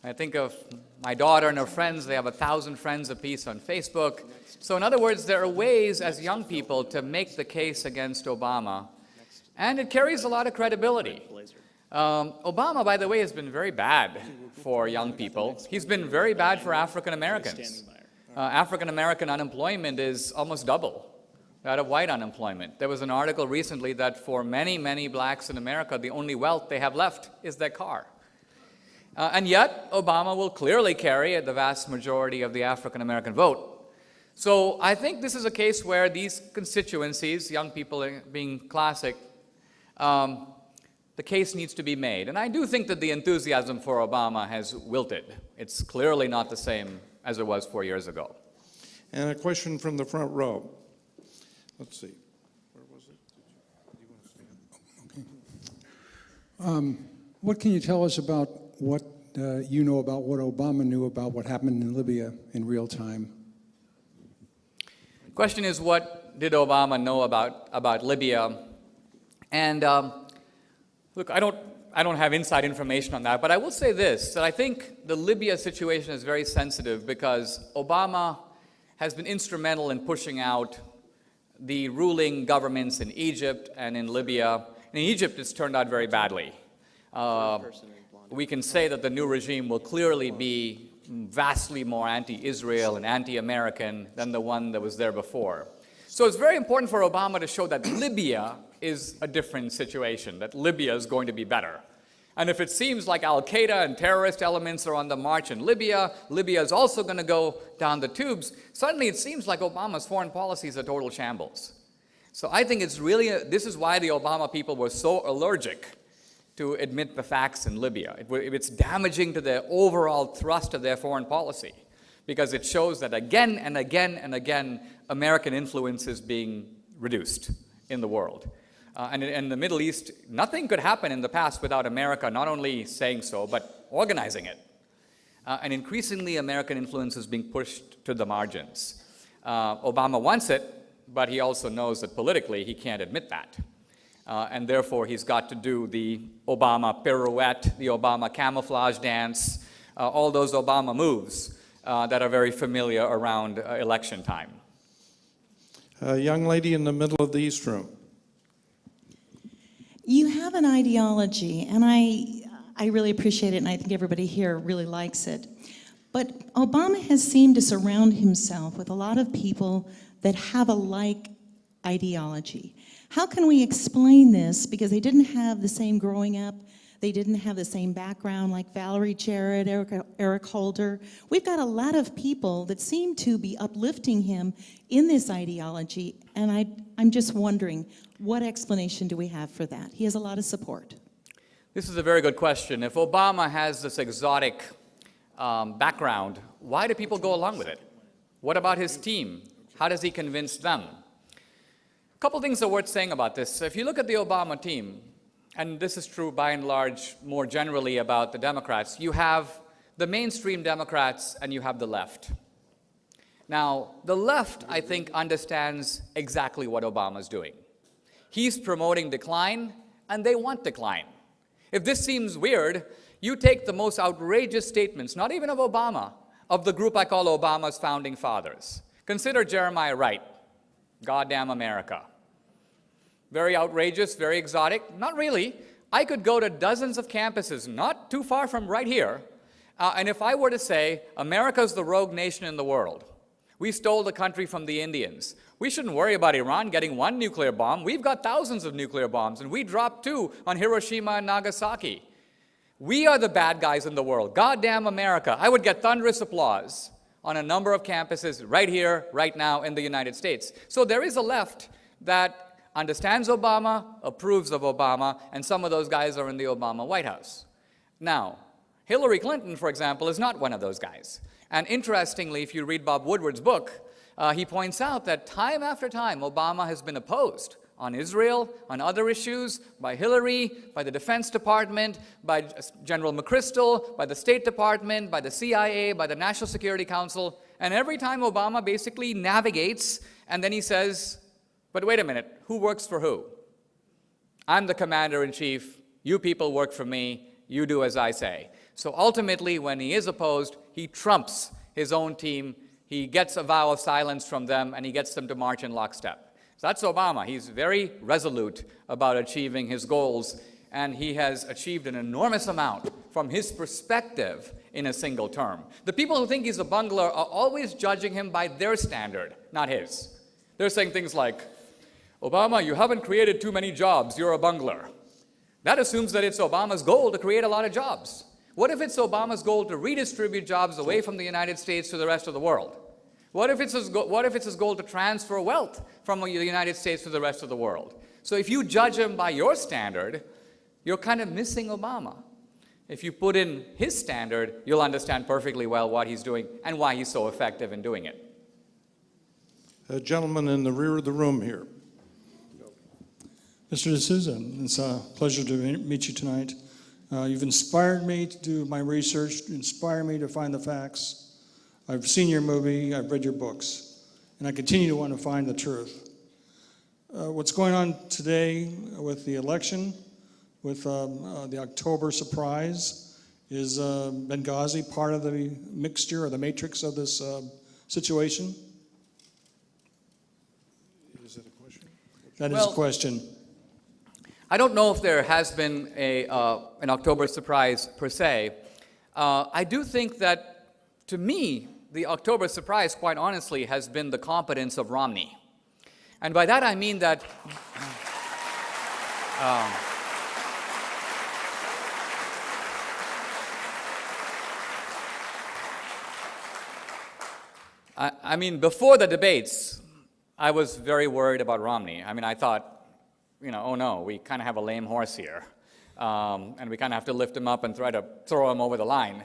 I think of my daughter and her friends. They have 1,000 friends apiece on Facebook. So in other words, there are ways as young people to make the case against Obama. And it carries a lot of credibility. Obama, by the way, has been very bad for young people. He's been very bad for African Americans. African American unemployment is almost double that of white unemployment. There was an article recently that for many, many blacks in America, the only wealth they have left is their car. And yet, Obama will clearly carry the vast majority of the African American vote. So I think this is a case where these constituencies, young people being classic, the case needs to be made. And I do think that the enthusiasm for Obama has wilted. It's clearly not the same as it was 4 years ago. And a question from the front row. Let's see. Where was it? Do you want to stand? What can you tell us about what you know about what Obama knew about what happened in Libya in real time? Question is, what did Obama know about Libya? And look, I don't have inside information on that, but I will say this, that I think the Libya situation is very sensitive because Obama has been instrumental in pushing out the ruling governments in Egypt and in Libya. In Egypt, it's turned out very badly. We can say that the new regime will clearly be vastly more anti-Israel and anti-American than the one that was there before. So it's very important for Obama to show that Libya is a different situation, that Libya is going to be better. And if it seems like Al-Qaeda and terrorist elements are on the march in Libya, Libya is also going to go down the tubes, suddenly it seems like Obama's foreign policy is a total shambles. So I think it's really, this is why the Obama people were so allergic to admit the facts in Libya. It's damaging to the overall thrust of their foreign policy because it shows that again and again and again, American influence is being reduced in the world. And in the Middle East, nothing could happen in the past without America not only saying so, but organizing it. And increasingly, American influence is being pushed to the margins. Obama wants it, but he also knows that politically he can't admit that. And therefore, he's got to do the Obama pirouette, the Obama camouflage dance, all those Obama moves that are very familiar around election time. Young lady in the middle of the East Room. You have an ideology, and I really appreciate it, and I think everybody here really likes it. But Obama has seemed to surround himself with a lot of people that have a like ideology. How can we explain this? Because they didn't have the same growing up. They didn't have the same background like Valerie Jarrett, Eric Holder. We've got a lot of people that seem to be uplifting him in this ideology, and I'm just wondering, what explanation do we have for that? He has a lot of support. This is a very good question. If Obama has this exotic background, why do people go along with it? What about his team? How does he convince them? A couple things are worth saying about this. If you look at the Obama team, and this is true by and large more generally about the Democrats, you have the mainstream Democrats and you have the left. Now, the left, I think, understands exactly what Obama's doing. He's promoting decline, and they want decline. If this seems weird, you take the most outrageous statements, not even of Obama, of the group I call Obama's founding fathers. Consider Jeremiah Wright, goddamn America. Very outrageous, very exotic. Not really. I could go to dozens of campuses, not too far from right here, and if I were to say, America's the rogue nation in the world, we stole the country from the Indians, we shouldn't worry about Iran getting one nuclear bomb. We've got thousands of nuclear bombs, and we dropped 2 on Hiroshima and Nagasaki. We are the bad guys in the world. Goddamn America. I would get thunderous applause on a number of campuses right here, right now in the United States. So there is a left that understands Obama, approves of Obama, and some of those guys are in the Obama White House. Now, Hillary Clinton, for example, is not one of those guys. And interestingly, if you read Bob Woodward's book, he points out that time after time, Obama has been opposed on Israel, on other issues, by Hillary, by the Defense Department, by General McChrystal, by the State Department, by the CIA, by the National Security Council. And every time Obama basically navigates, and then he says, but wait a minute, who works for who? I'm the commander-in-chief, you people work for me, you do as I say. So ultimately, when he is opposed, he trumps his own team, he gets a vow of silence from them, and he gets them to march in lockstep. So that's Obama. He's very resolute about achieving his goals, and he has achieved an enormous amount from his perspective in a single term. The people who think he's a bungler are always judging him by their standard, not his. They're saying things like, Obama, you haven't created too many jobs, you're a bungler. That assumes that it's Obama's goal to create a lot of jobs. What if it's Obama's goal to redistribute jobs away from the United States to the rest of the world? What if it's his goal to transfer wealth from the United States to the rest of the world? So if you judge him by your standard, you're kind of missing Obama. If you put in his standard, you'll understand perfectly well what he's doing and why he's so effective in doing it. gentleman in the rear of the room here. Mr. D'Souza, it's a pleasure to meet you tonight. You've inspired me to do my research, inspired me to find the facts. I've seen your movie, I've read your books, and I continue to want to find the truth. What's going on today with the election, with the October surprise, is Benghazi part of the mixture or the matrix of this situation? Is that a question? That is a question. I don't know if there has been an October surprise per se. I do think that, to me, the October surprise, quite honestly, has been the competence of Romney. And by that I mean that I mean, before the debates, I was very worried about Romney. I mean, I thought, oh no, we kind of have a lame horse here. And we kind of have to lift him up and try to throw him over the line.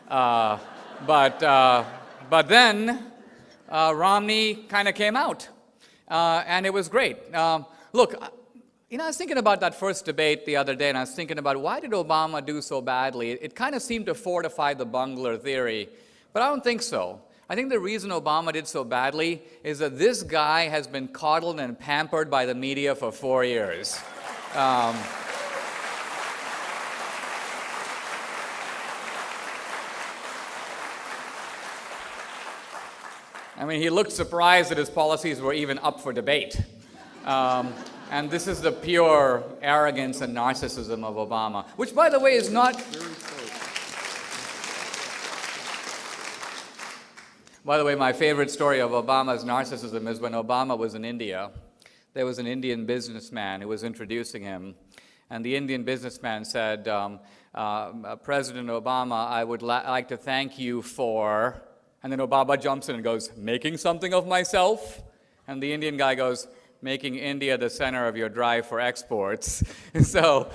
But then Romney kind of came out. And it was great. Look, I was thinking about that first debate the other day, and I was thinking about why did Obama do so badly? It kind of seemed to fortify the bungler theory, but I don't think so. I think the reason Obama did so badly is that this guy has been coddled and pampered by the media for 4 years. I mean, he looked surprised that his policies were even up for debate. And this is the pure arrogance and narcissism of Obama, which, by the way, is not... By the way, my favorite story of Obama's narcissism is when Obama was in India. There was an Indian businessman who was introducing him, and the Indian businessman said, President Obama, I would like to thank you for... And then Obama jumps in and goes, making something of myself? And the Indian guy goes, making India the center of your drive for exports. So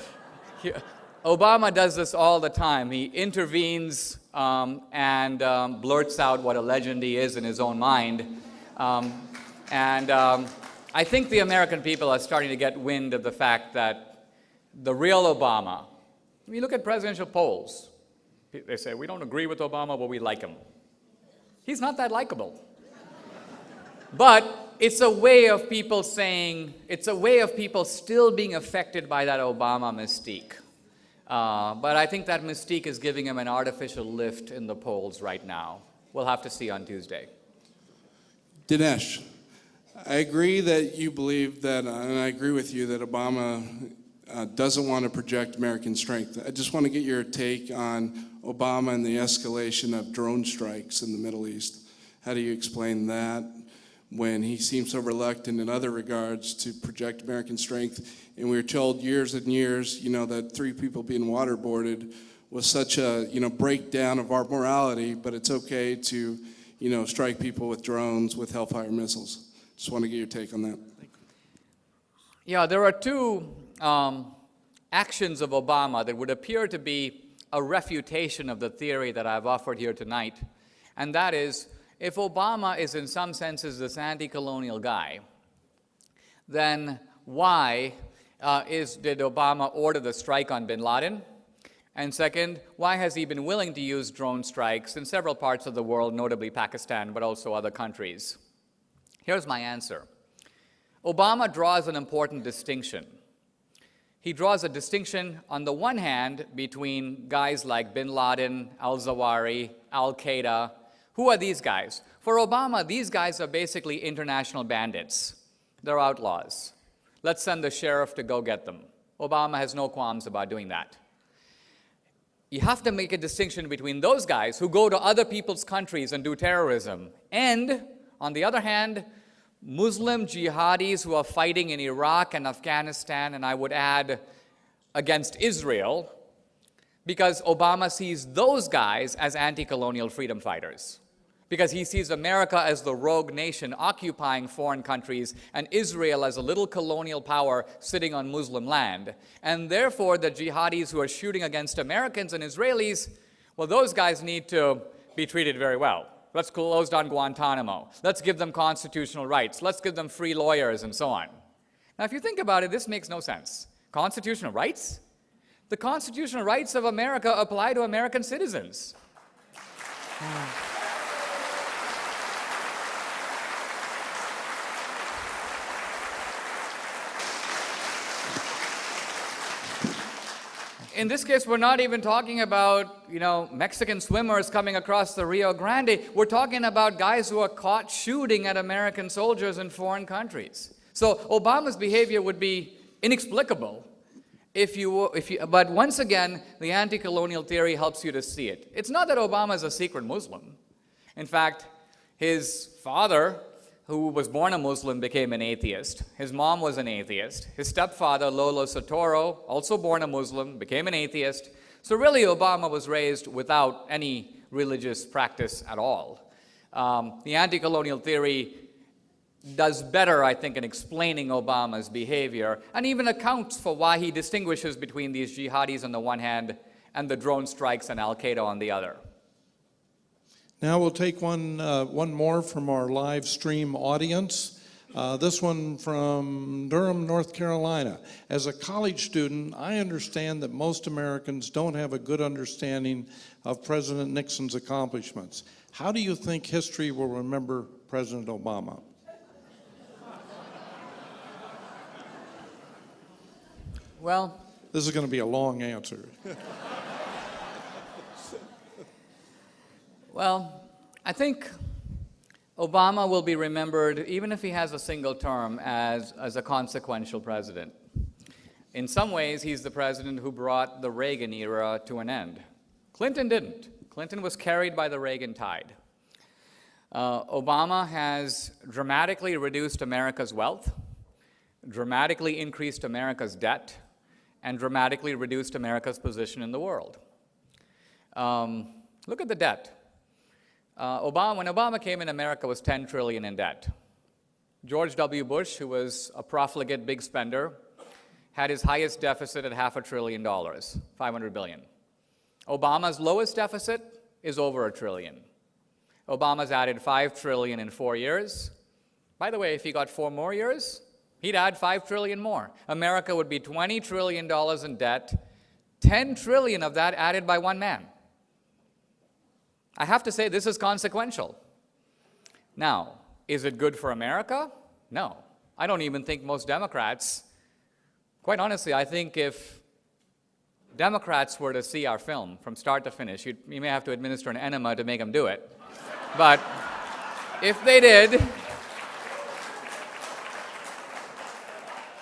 Obama does this all the time. He intervenes and blurts out what a legend he is in his own mind. I think the American people are starting to get wind of the fact that the real Obama, when you look at presidential polls, they say, we don't agree with Obama, but we like him. He's not that likable. But it's a way of people saying, it's a way of people still being affected by that Obama mystique. But I think that mystique is giving him an artificial lift in the polls right now. We'll have to see on Tuesday. Dinesh, I agree that you believe that, and I agree with you that Obama doesn't want to project American strength. I just want to get your take on Obama and the escalation of drone strikes in the Middle East. How do you explain that when he seems so reluctant in other regards to project American strength? And we were told years and years, that 3 people being waterboarded was such a, breakdown of our morality, but it's okay to, strike people with drones, with Hellfire missiles. Just want to get your take on that. Yeah, there are 2 actions of Obama that would appear to be a refutation of the theory that I've offered here tonight, and that is, if Obama is in some senses this anti-colonial guy, then why did Obama order the strike on bin Laden? And second, why has he been willing to use drone strikes in several parts of the world, notably Pakistan, but also other countries? Here's my answer. Obama draws an important distinction. He draws a distinction, on the one hand, between guys like bin Laden, al-Zawahiri, al-Qaeda. Who are these guys? For Obama, these guys are basically international bandits. They're outlaws. Let's send the sheriff to go get them. Obama has no qualms about doing that. You have to make a distinction between those guys who go to other people's countries and do terrorism, and, on the other hand, Muslim jihadis who are fighting in Iraq and Afghanistan, and I would add, against Israel, because Obama sees those guys as anti-colonial freedom fighters. Because he sees America as the rogue nation occupying foreign countries and Israel as a little colonial power sitting on Muslim land. And therefore, the jihadis who are shooting against Americans and Israelis, well, those guys need to be treated very well. Let's close down Guantanamo. Let's give them constitutional rights. Let's give them free lawyers and so on. Now, if you think about it, this makes no sense. Constitutional rights? The constitutional rights of America apply to American citizens. In this case, we're not even talking about, Mexican swimmers coming across the Rio Grande. We're talking about guys who are caught shooting at American soldiers in foreign countries. So Obama's behavior would be inexplicable but once again, the anti-colonial theory helps you to see it. It's not that Obama is a secret Muslim. In fact, his father, who was born a Muslim, became an atheist. His mom was an atheist. His stepfather, Lolo Soetoro, also born a Muslim, became an atheist. So really, Obama was raised without any religious practice at all. The anti-colonial theory does better, I think, in explaining Obama's behavior, and even accounts for why he distinguishes between these jihadis on the one hand and the drone strikes and Al-Qaeda on the other. Now we'll take one more from our live stream audience. This one from Durham, North Carolina. As a college student, I understand that most Americans don't have a good understanding of President Nixon's accomplishments. How do you think history will remember President Obama? Well, this is going to be a long answer. Well, I think Obama will be remembered, even if he has a single term, as a consequential president. In some ways, he's the president who brought the Reagan era to an end. Clinton didn't. Clinton was carried by the Reagan tide. Obama has dramatically reduced America's wealth, dramatically increased America's debt, and dramatically reduced America's position in the world. Look at the debt. When Obama came in, America was $10 trillion in debt. George W. Bush, who was a profligate big spender, had his highest deficit at $500 billion, $500 billion. Obama's lowest deficit is over $1 trillion. Obama's added $5 trillion in 4 years. By the way, if he got 4 more years, he'd add $5 trillion more. America would be $20 trillion in debt, $10 trillion of that added by one man. I have to say this is consequential. Now, is it good for America? No. I don't even think most Democrats, quite honestly, I think if Democrats were to see our film from start to finish, you may have to administer an enema to make them do it. But if they did,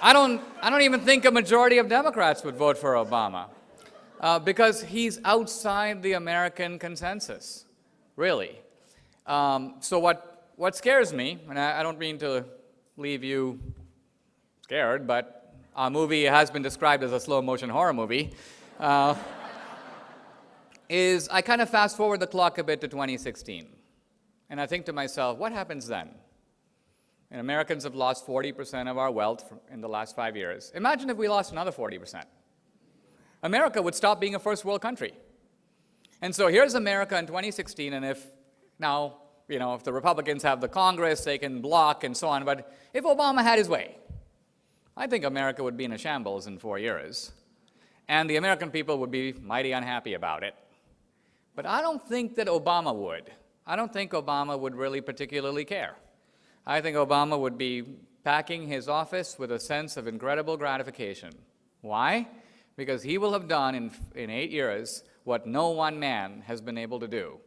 I don't even think a majority of Democrats would vote for Obama because he's outside the American consensus, really. So what scares me, and I don't mean to leave you scared, but our movie has been described as a slow-motion horror movie, is I kind of fast forward the clock a bit to 2016. And I think to myself, what happens then? And Americans have lost 40% of our wealth in the last 5 years. Imagine if we lost another 40%. America would stop being a first world country. And so here's America in 2016, and if the Republicans have the Congress, they can block and so on, but if Obama had his way, I think America would be in a shambles in 4 years. And the American people would be mighty unhappy about it. But I don't think that Obama would. I don't think Obama would really particularly care. I think Obama would be packing his office with a sense of incredible gratification. Why? Because he will have done in 8 years what no one man has been able to do,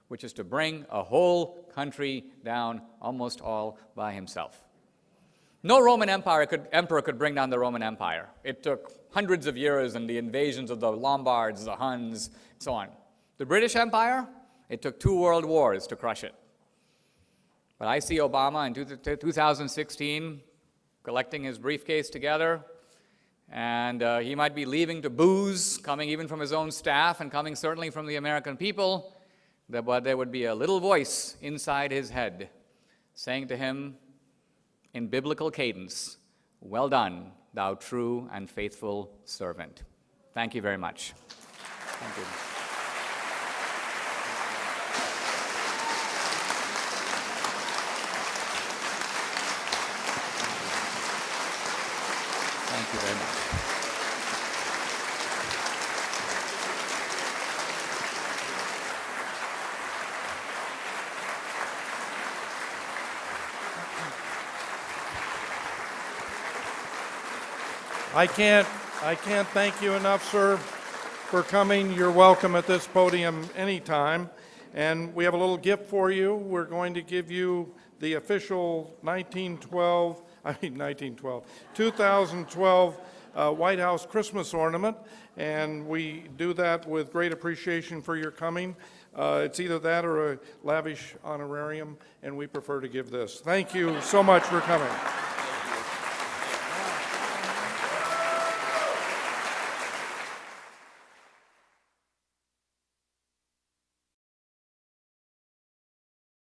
which is to bring a whole country down almost all by himself. No Roman emperor could bring down the Roman Empire. It took hundreds of years and the invasions of the Lombards, the Huns, and so on. The British Empire, it took 2 world wars to crush it. But I see Obama in 2016 collecting his briefcase together, and he might be leaving to booze, coming even from his own staff and coming certainly from the American people, but there would be a little voice inside his head saying to him in biblical cadence, "Well done, thou true and faithful servant." Thank you very much. Thank you. you very much. I can't thank you enough, sir, for coming. You're welcome at this podium anytime. And we have a little gift for you. We're going to give you the official 2012 White House Christmas ornament. And we do that with great appreciation for your coming. It's either that or a lavish honorarium, and we prefer to give this. Thank you so much for coming.